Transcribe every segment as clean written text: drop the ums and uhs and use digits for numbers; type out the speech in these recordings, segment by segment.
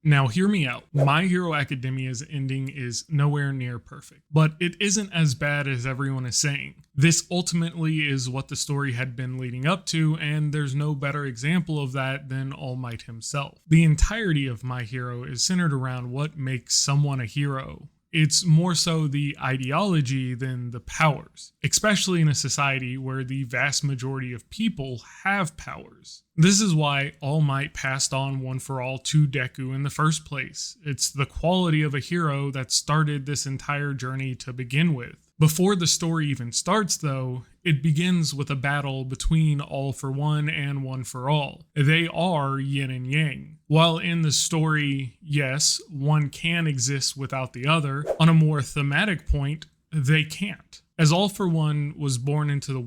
Now, hear me out. My Hero Academia's ending is nowhere near perfect, but it isn't as bad as everyone is saying. This ultimately is what the story had been leading up to, and there's no better example of that than All Might himself. The entirety of My Hero is centered around what makes someone a hero. It's more so the ideology than the powers, especially in a society where the vast majority of people have powers. This is why All Might passed on One for All to Deku in the first place. It's the quality of a hero that started this entire journey to begin with. Before the story even starts, though, it begins with a battle between All for One and One for All. They are yin and yang. While in the story, yes, one can exist without the other, on a more thematic point, they can't. As All for One was born into the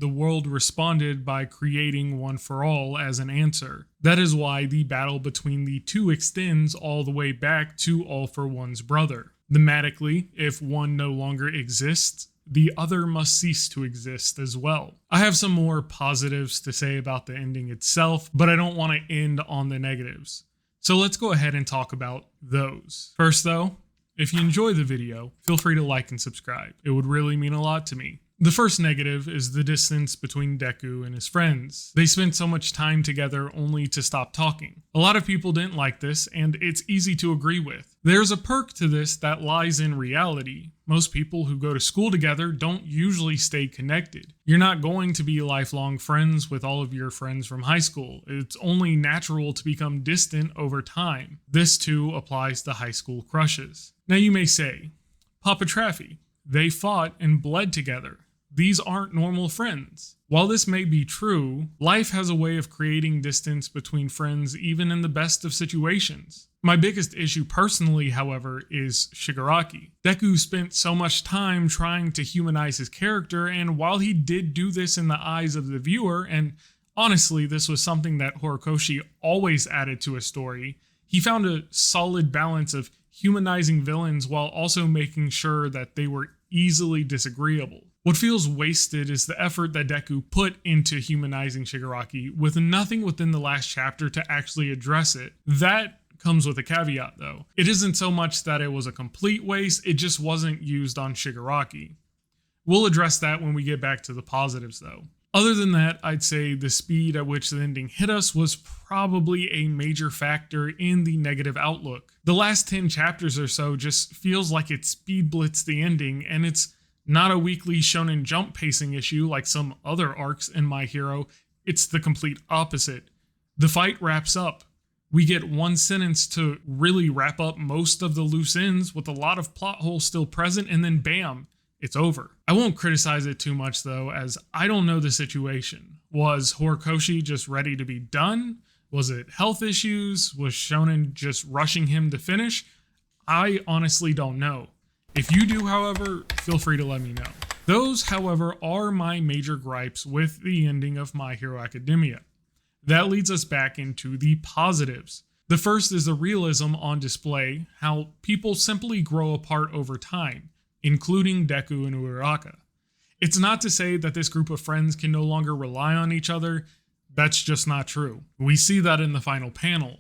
world responded by creating One for All as an answer. That is why the battle between the two extends all the way back to All for One's brother. Thematically, if one no longer exists, the other must cease to exist as well. I have some more positives to say about the ending itself, but I don't want to end on the negatives. So let's go ahead and talk about those. First though, if you enjoy the video, feel free to like and subscribe. It would really mean a lot to me. The first negative is the distance between Deku and his friends. They spent so much time together only to stop talking. A lot of people didn't like this, and it's easy to agree with. There's a perk to this that lies in reality. Most people who go to school together don't usually stay connected. You're not going to be lifelong friends with all of your friends from high school. It's only natural to become distant over time. This too applies to high school crushes. Now you may say, Papa Traffy, they fought and bled together. These aren't normal friends. While this may be true, life has a way of creating distance between friends even in the best of situations. My biggest issue personally, however, is Shigaraki. Deku spent so much time trying to humanize his character, and while he did do this in the eyes of the viewer, and honestly this was something that Horikoshi always added to a story, he found a solid balance of humanizing villains while also making sure that they were easily disagreeable. What feels wasted is the effort that Deku put into humanizing Shigaraki with nothing within the last chapter to actually address it. That comes with a caveat though. It isn't so much that it was a complete waste, it just wasn't used on Shigaraki. We'll address that when we get back to the positives though. Other than that, I'd say the speed at which the ending hit us was probably a major factor in the negative outlook. The last 10 chapters or so just feels like it speed blitzed the ending, and it's not a weekly Shonen Jump pacing issue like some other arcs in My Hero. It's the complete opposite. The fight wraps up. We get one sentence to really wrap up most of the loose ends with a lot of plot holes still present, and then bam, it's over. I won't criticize it too much though, as I don't know the situation. Was Horikoshi just ready to be done? Was it health issues? Was Shonen just rushing him to finish? I honestly don't know. If you do, however, feel free to let me know. Those, however, are my major gripes with the ending of My Hero Academia. That leads us back into the positives. The first is the realism on display, how people simply grow apart over time, including Deku and Uraraka. It's not to say that this group of friends can no longer rely on each other. That's just not true. We see that in the final panel.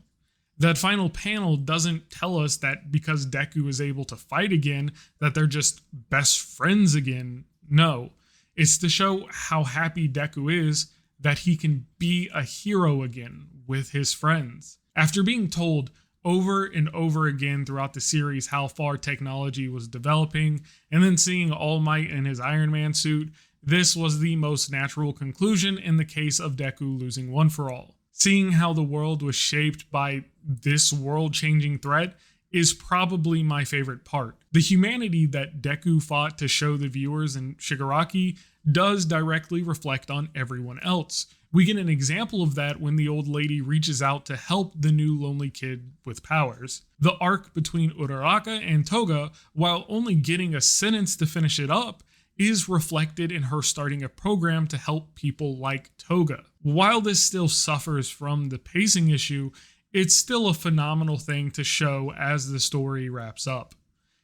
That final panel doesn't tell us that because Deku is able to fight again, that they're just best friends again. No, it's to show how happy Deku is that he can be a hero again with his friends. After being told over and over again throughout the series how far technology was developing, and then seeing All Might in his Iron Man suit, this was the most natural conclusion in the case of Deku losing One for All. Seeing how the world was shaped by this world-changing threat is probably my favorite part. The humanity that Deku fought to show the viewers in Shigaraki does directly reflect on everyone else. We get an example of that when the old lady reaches out to help the new lonely kid with powers. The arc between Uraraka and Toga, while only getting a sentence to finish it up, is reflected in her starting a program to help people like Toga. While this still suffers from the pacing issue, it's still a phenomenal thing to show as the story wraps up.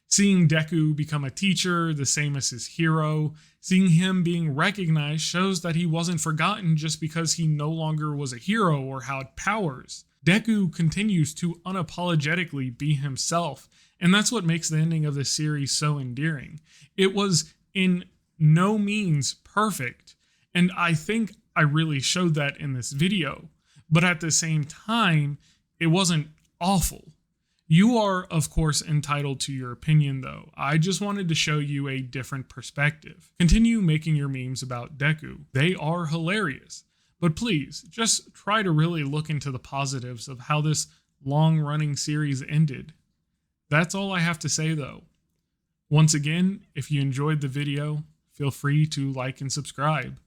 Seeing Deku become a teacher, the same as his hero, seeing him being recognized shows that he wasn't forgotten just because he no longer was a hero or had powers. Deku continues to unapologetically be himself, and that's what makes the ending of this series so endearing. It was in no means perfect, and I think I really showed that in this video, but at the same time, it wasn't awful. You are, of course, entitled to your opinion, though. I just wanted to show you a different perspective. Continue making your memes about Deku. They are hilarious. But please, just try to really look into the positives of how this long-running series ended. That's all I have to say, though. Once again, if you enjoyed the video, feel free to like and subscribe.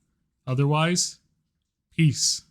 Otherwise, peace.